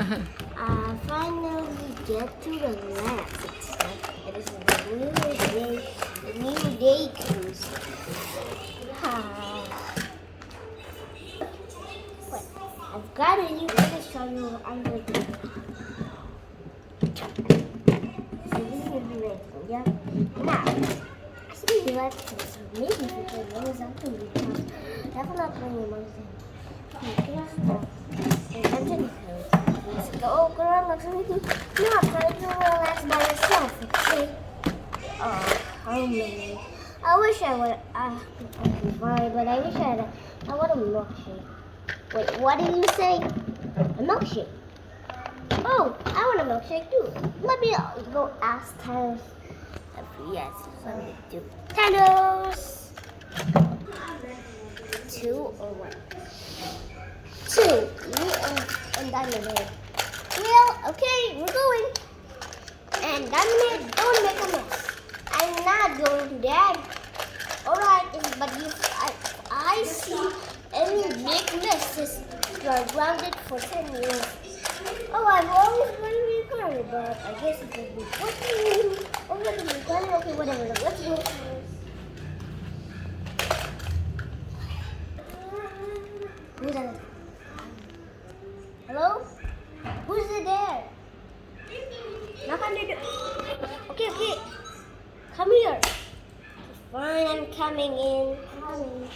Finally get to relax. It is a new day. A new day comes. Wait, I've got a new way to show you. I'm going to. So this is going to be right. Yeah. Now, actually, let's so maybe if you can learn something because definitely you must. Let's go around like something. Not trying to relax by yourself, okay? Oh, how many? I wish I would. Okay, fine, but I wish I want a milkshake. Wait, what did you say? A milkshake? Oh, I want a milkshake too. Let me go ask Tyler. Yes, let me do. Tyler's 2 or 1? 2. You and Diamond Head. Well, okay, we're going. And Diamond Head, don't make a mess. I'm not going to that. Alright, but if I see any big messes, you are grounded for 10 years. Oh, I'm always going to be grounded, but I guess it will be 14. I'm going to be grounded. Okay, whatever. Let's go. Who's that? Hello? Who's it there? Knock on the door. Okay. Come here. Fine, I'm coming in. Come in.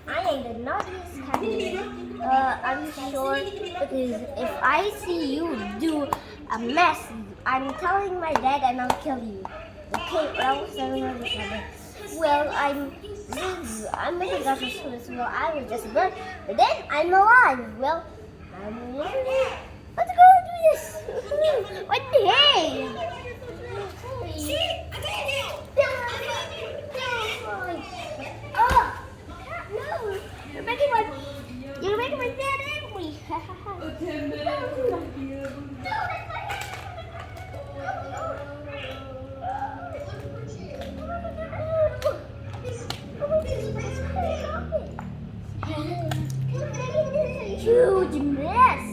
I am the naughtiest kind. I'm sure because if I see you do a mess, I'm telling my dad and I'll kill you. Okay, well, I'm a doctor, so I was just born, but then I'm alive. Well, I'm learning. Let's go do this. What the hey? Oh, no! You're making my dad angry. Huge mess.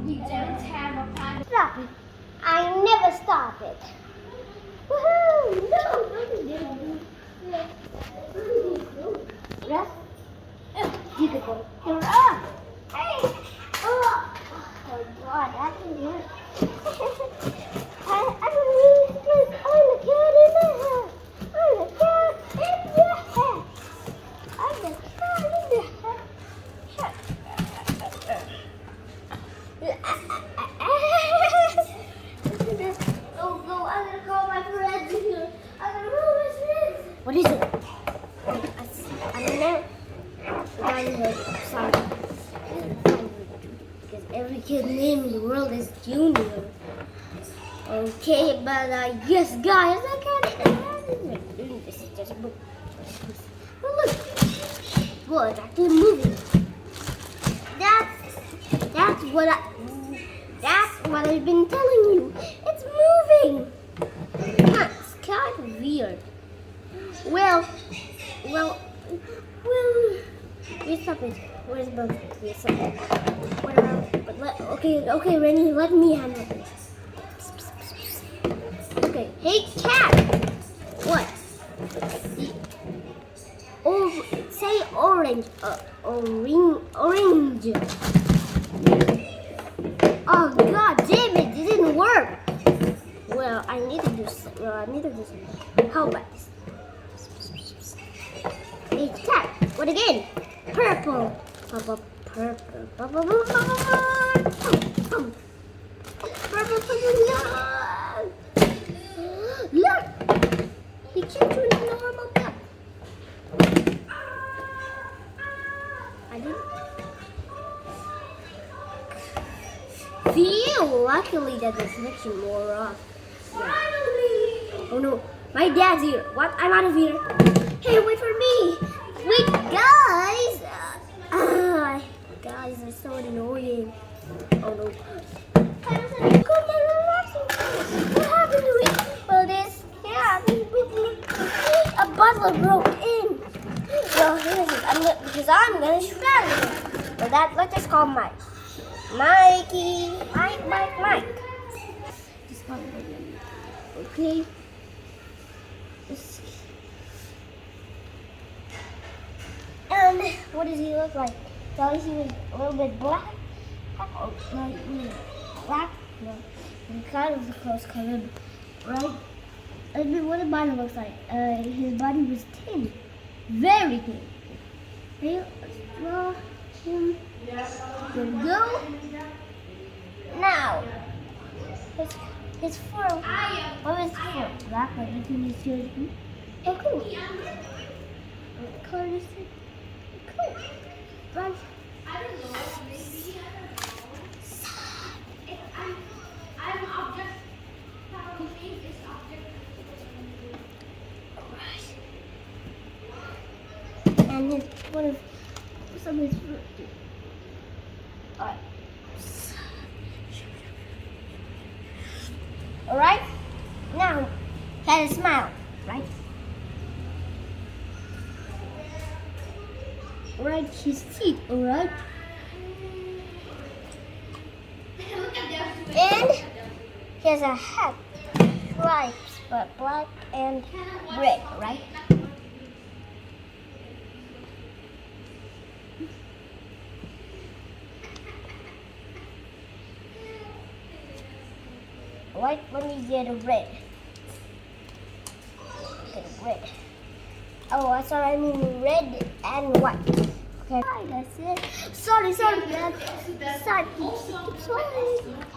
You don't have a plan. Stop it. I never stop it. Woohoo! No! Yes? You could go. You're up. Hey! Oh God, that can hurt. I don't need this. I'm a cat in the house. I'm a cat in the house. I'm a cat in the house. Go, I'm gonna call my friends here. I'm gonna call my friends. What is it? Sorry. Because every kid name in the world is Junior. Okay, but yes, guys, I can't. This is just a book. Oh, look. Well, it's actually moving. That's what I've been telling you. It's moving. It's kind of weird. Well. Wait, stop it. Where's the bug? Wait, stop it. Okay, Rennie, let me handle this. Okay, hey, cat. What? Say orange. Orange. Oh God, damn it! It didn't work. Well, I need to do something. How about this? Hey, cat. What again? Purple. Purple. Look! He changed into a normal cat. I didn't. Feel luckily that this makes you more off. Yeah. Oh no, my dad's here. What? I'm out of here. Hey, wait for me. Wait, guys. Guys are so annoying. Oh no. What happened to it? Well, this cat, a butler broke in. Well, here's it. because I'm gonna shoot at him. So that let's just call Mike. Mikey, Mike. Just call him. Okay. Let's see. And what does he look like? So he was a little bit black. Oh, no, black. No, kind of close colored, right? And what the body looks like? His body was thin, very thin. Okay, let's draw him. There we go. Now, his fur. What is his fur? Black, like between his ears. Oh, cool. What color is it? Cool. Right. I don't know. Maybe I'm object. Probably is object. And his one of some of his fruit. Alright. Alright? Now had a smile, right? Right, his teeth, alright? And he has a hat, stripes, but black and red, right? Right, let me get a red. Get a red. Oh, I thought I mean red and white. Okay, that's it. Sorry, man. Sorry.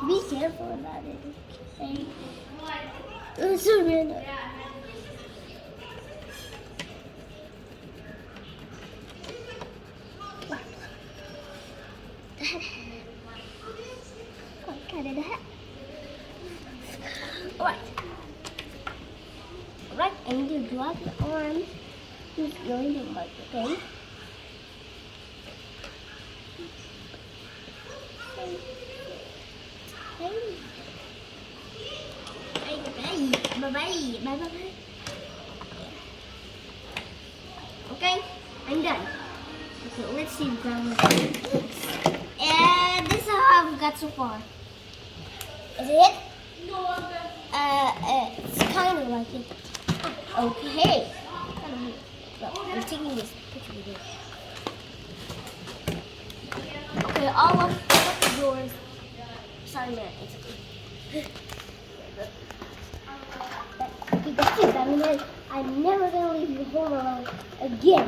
Be careful about it. Okay. It's so random. Alright, I need to drop the arms. Who's going to mark the pen? Bye. Okay, I'm done. Okay, let's see what and this is how I've got so far. Is it? No, It's kind of like it. Okay. We're taking this picture with it. Okay, all of the doors. Sorry, man. It's okay. Okay, that's it. I'm never gonna leave you home alone again.